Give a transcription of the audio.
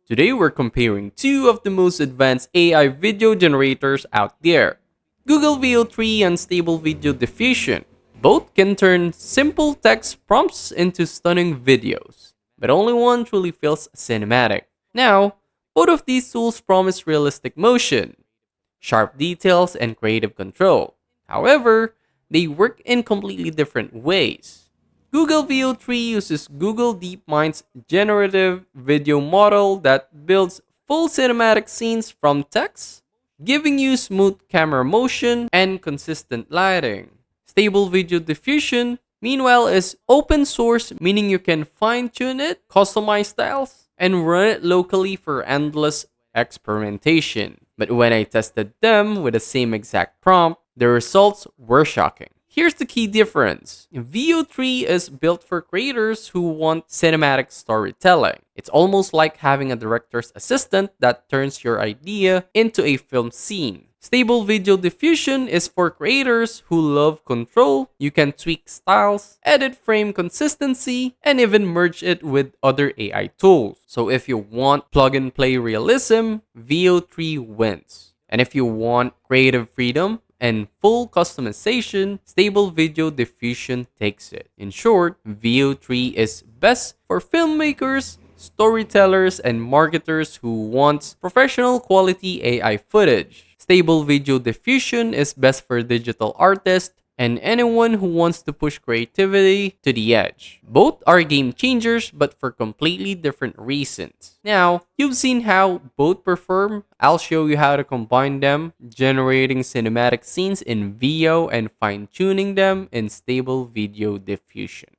Today we're comparing two of the most advanced AI video generators out there, Google VO3 and Stable Video Diffusion. Both can turn simple text prompts into stunning videos, but only one truly feels cinematic. Now, both of these tools promise realistic motion, sharp details, and creative control. However, they work in completely different ways. Google VO3 uses Google DeepMind's generative video model that builds full cinematic scenes from text, giving you smooth camera motion and consistent lighting. Stable Video Diffusion, meanwhile, is open source, meaning you can fine tune it, customize styles, and run it locally for endless experimentation. But when I tested them with the same exact prompt, the results were shocking. Here's the key difference. VO3 is built for creators who want cinematic storytelling. It's almost like having a director's assistant that turns your idea into a film scene. Stable Video Diffusion is for creators who love control. You can tweak styles, edit frame consistency, and even merge it with other AI tools. So if you want plug-and-play realism, VO3 wins. And if you want creative freedom and full customization, Stable Video Diffusion takes it. In short, VO3 is best for filmmakers, storytellers, and marketers who want professional quality AI footage. Stable Video Diffusion is best for digital artists and anyone who wants to push creativity to the edge. Both are game changers, but for completely different reasons. Now, you've seen how both perform. I'll show you how to combine them, generating cinematic scenes in VO and fine-tuning them in Stable Video Diffusion.